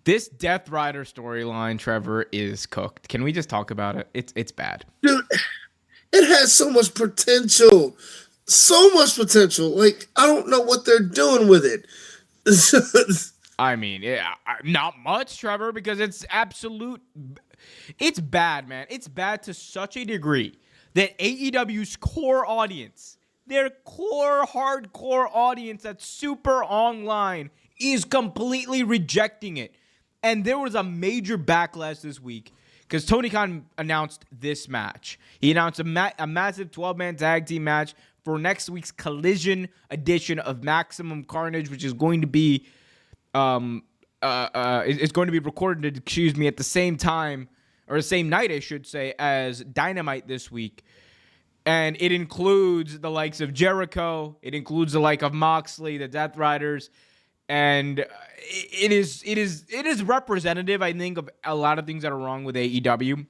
This Death Rider storyline, Trevor, is cooked. Can we just talk about it? It's bad. Dude, it has so much potential. So much potential. Like, I don't know what they're doing with it. I mean, yeah, not much, Trevor, because it's absolute. It's bad, man. It's bad to such a degree that AEW's core audience, their core hardcore audience that's super online, is completely rejecting it. And there was a major backlash this week because Tony Khan announced this match. He announced a massive 12-man tag team match for next week's Collision edition of Maximum Carnage, which is going to be it's going to be recorded, at the same time, or the same night, I should say, as Dynamite this week. And it includes the likes of Jericho. It includes the like of Moxley, the Death Riders. And it is representative, I think, of a lot of things that are wrong with AEW.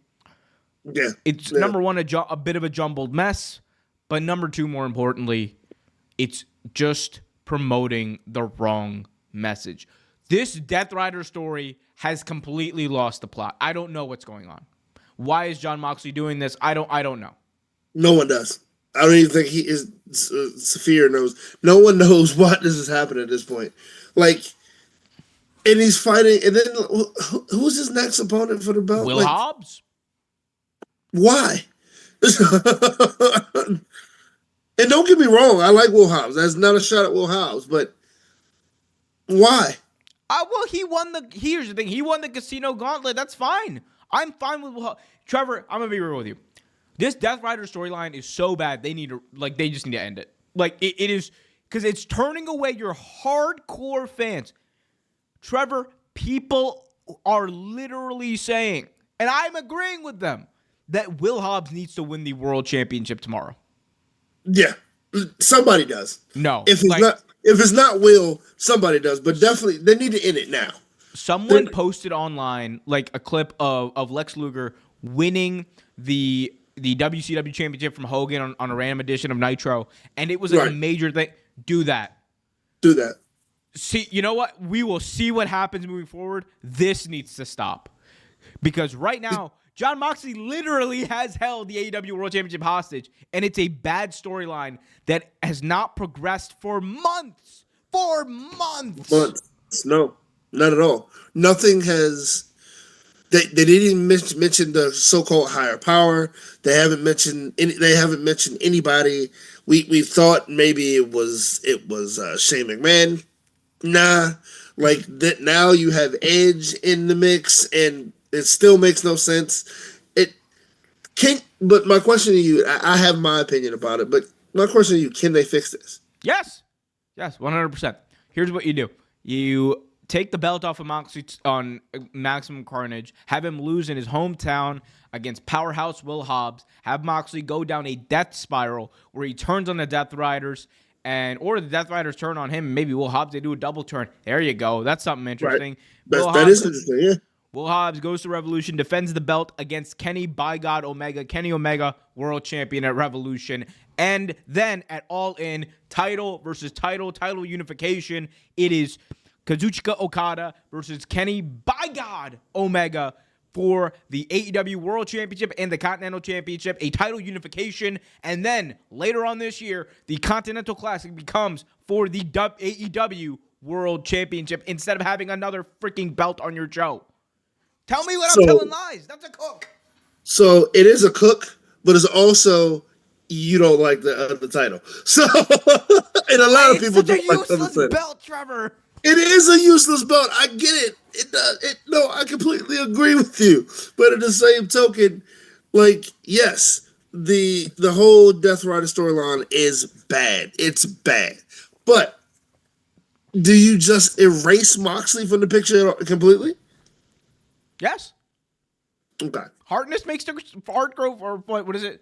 Yeah. It's, number one, a bit of a jumbled mess. But number two, more importantly, it's just promoting the wrong message. This Death Rider story has completely lost the plot. I don't know what's going on. Why is Jon Moxley doing this? I don't know. No one does. I don't even think he is. Saphir knows. No one knows why this is happening at this point. Like, and he's fighting. And then who's his next opponent for the belt? Will Hobbs. Why? And don't get me wrong, I like Will Hobbs. That's not a shot at Will Hobbs, but why? Well, here's the thing. He won the Casino Gauntlet. That's fine. I'm fine with Will Hobbs. Trevor, I'm gonna be real with you. This Death Rider storyline is so bad. They just need to end it. Like, it is, because it's turning away your hardcore fans. Trevor, people are literally saying, and I'm agreeing with them, that Will Hobbs needs to win the World Championship tomorrow. Yeah, somebody does. No, if it's not Will, somebody does. But definitely, they need to end it now. Someone posted online like a clip of Lex Luger winning the WCW Championship from Hogan on a random edition of Nitro, and it was like a major thing. Do that. See, you know what? We will see what happens moving forward. This needs to stop. Because right now, Jon Moxley literally has held the AEW World Championship hostage, and it's a bad storyline that has not progressed for months. For months. No, not at all. Nothing has. They didn't even mention the so-called higher power. They haven't mentioned anybody. We thought maybe it was Shane McMahon. Nah, like that. Now you have Edge in the mix, and it still makes no sense. It can't. But my question to you, I have my opinion about it. But my question to you, can they fix this? Yes, 100%. Here's what you do: you take the belt off of Moxley on Maximum Carnage, have him lose in his hometown against Powerhouse Will Hobbs, have Moxley go down a death spiral where he turns on the Death Riders, or the Death Riders turn on him, and maybe Will Hobbs, they do a double turn. There you go. That's something interesting. Right. That is interesting, yeah. Will Hobbs goes to Revolution, defends the belt against Kenny by God Omega. Kenny Omega, world champion at Revolution. And then at All In, title versus title unification. It is Kazuchika Okada versus Kenny by God Omega for the AEW World Championship and the Continental Championship, a title unification. And then later on this year, the Continental Classic becomes for the AEW World Championship instead of having another freaking belt on your show. Tell me what I'm telling lies. That's a cook. So it is a cook, but it's also you don't like the title. So and a lot of people don't like the useless belt, Trevor. It is a useless belt. I get it. It does. No, I completely agree with you. But at the same token, like, yes, the whole Death Rider storyline is bad. It's bad. But do you just erase Moxley from the picture completely? Yes. Okay. Hardness makes the heart grow, or what is it?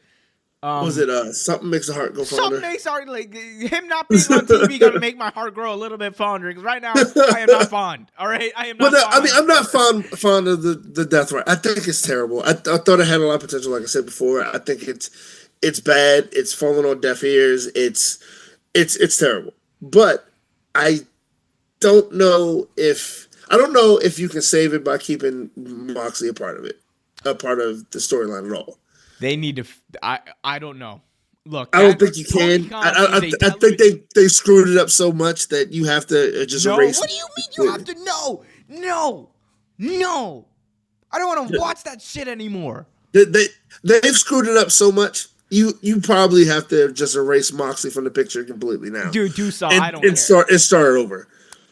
Was it something makes the heart go fonder? Something makes heart, like him not being on TV gonna make my heart grow a little bit fonder, because right now I am not fond. All right, I am not. I'm not fond of the Death Rider. I think it's terrible. I thought it had a lot of potential, like I said before. I think it's bad. It's falling on deaf ears. It's terrible. But I don't know if I don't know if you can save it by keeping Moxley a part of it, a part of the storyline at all. They need to. I don't know. Look, I don't think you Tony can. Khan is a I think television. they screwed it up so much that you have to just No, erase what it do you mean you have completely. to? No. I don't want to watch that shit anymore. They've screwed it up so much. You probably have to just erase Moxley from the picture completely now, Dude, do so. and I don't care. start over.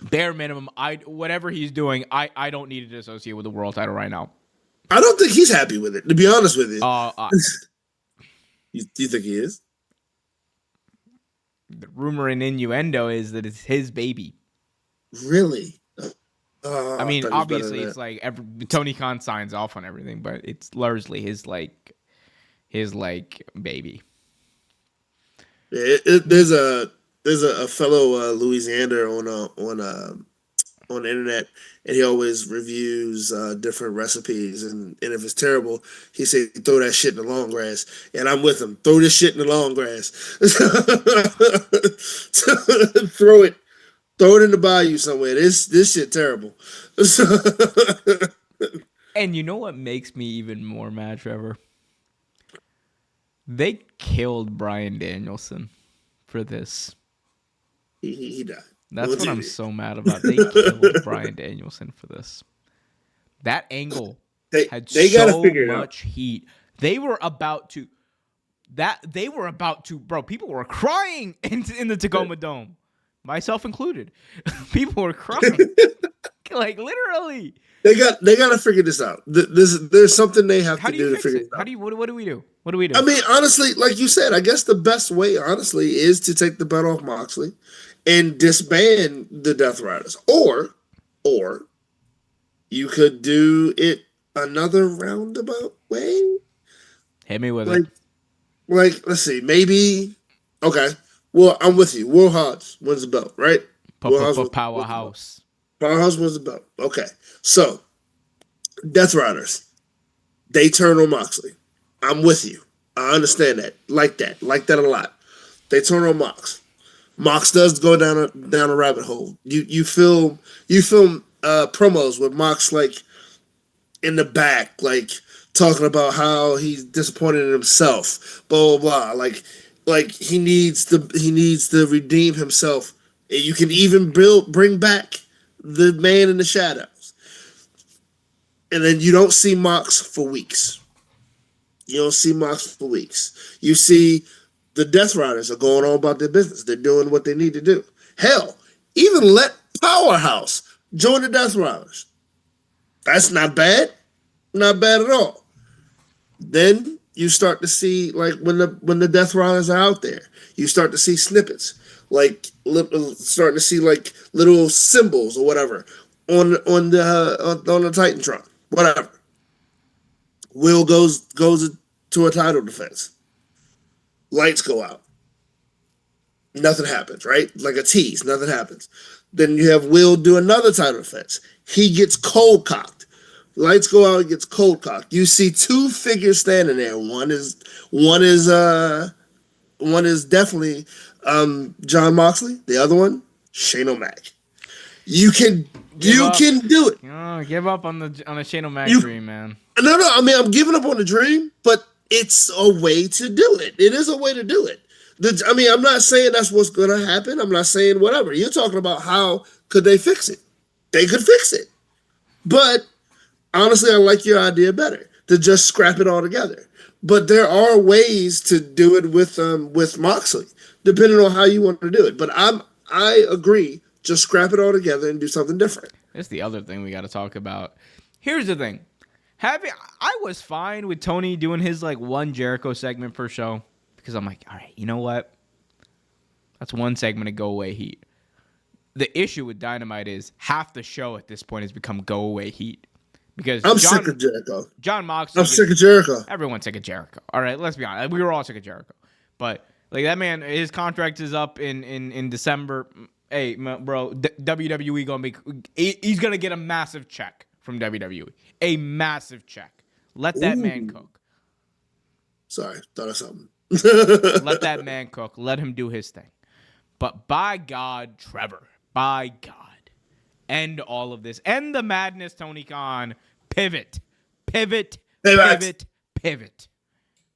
Bare minimum. Whatever he's doing, I don't need to associate with the world title right now. I don't think he's happy with it. To be honest with you, Uh, you think he is? the rumor and innuendo is that it's his baby. Really? I mean, thought he was better obviously, than it's that. like Tony Khan signs off on everything, but it's largely his baby. Yeah, there's a fellow Louisianer on the internet, and he always reviews different recipes, and if it's terrible, he say throw that shit in the long grass, and I'm with him. Throw this shit in the long grass. throw it, throw it in the bayou somewhere. This shit terrible. And you know what makes me even more mad, Trevor? They killed Bryan Danielson for this. he died. That's On what I'm TV. so mad about. They killed Bryan Danielson for this. That angle had They gotta so figure it out. much heat. They were about to, bro. People were crying in the Tacoma Dome, myself included. People were crying, like literally. They got to figure this out. There's something they have How to do you do to fix figure it? it out. How do you? What do we do? What do we do? I mean, honestly, like you said, I guess the best way, honestly, is to take the belt off Moxley and disband the Death Riders, or you could do it another roundabout way. Hit me with Like, it. let's see, maybe. Okay, well, I'm with you. Will Hobbs wins the belt, right? Will Hobbs wins the belt. Powerhouse. Powerhouse wins the belt. Okay, so Death Riders, they turn on Moxley. I'm with you. I understand that. Like that a lot. They turn on Mox. Mox does go down a rabbit hole. You film promos with Mox like in the back, like talking about how he's disappointed in himself, blah blah blah. Like he needs to redeem himself. And you can even bring back the man in the shadows, and then you don't see Mox for weeks. You don't see Mox for weeks. You see the Death Riders are going on about their business. They're doing what they need to do. Hell, even let Powerhouse join the Death Riders. That's not bad. Not bad at all. Then you start to see like when the Death Riders are out there, you start to see snippets, like starting to see like little symbols or whatever on the Titantron, whatever. Will goes to a title defense. Lights go out. Nothing happens, right? Like a tease, nothing happens. Then you have Will do another title defense. He gets cold cocked. Lights go out, he gets cold cocked. You see two figures standing there. One is definitely John Moxley. The other one, Shane O'Mac. You can do it. Oh, give up on the Shane O'Mac You- dream, man. No. I mean, I'm giving up on the dream, but it's a way to do it. It is a way to do it. I mean, I'm not saying that's what's going to happen. I'm not saying whatever. You're talking about how could they fix it? They could fix it, but honestly, I like your idea better to just scrap it all together. But there are ways to do it with Moxley, depending on how you want to do it. But I agree. Just scrap it all together and do something different. That's the other thing we got to talk about. Here's the thing. I was fine with Tony doing his like one Jericho segment per show because I'm like, all right, you know what? That's one segment of go away heat. The issue with Dynamite is half the show at this point has become go away heat because I'm sick of Jericho. John Moxley. I'm sick of Jericho. Everyone's sick of Jericho. All right, let's be honest. We were all sick of Jericho, but like that man, his contract is up in December. Hey, bro, WWE gonna be. He's gonna get a massive check from WWE. A massive check. Let that man cook. Sorry, thought of something. Let that man cook. Let him do his thing. But by God, Trevor, by God, End all of this. End the madness, Tony Khan. Pivot. Pivot.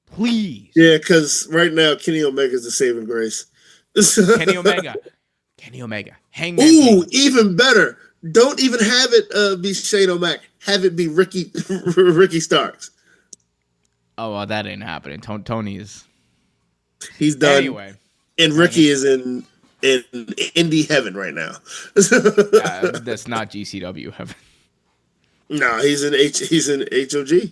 Please. Yeah, because right now Kenny Omega is the saving grace. Kenny Omega. Hangman. Ooh, even better. Don't even have it be Shane O'Mac. Have it be Ricky Starks. Oh, well, that ain't happening. Tony is. He's done. Anyway. And Ricky is in indie heaven right now. That's not GCW heaven. No, he's in HOG.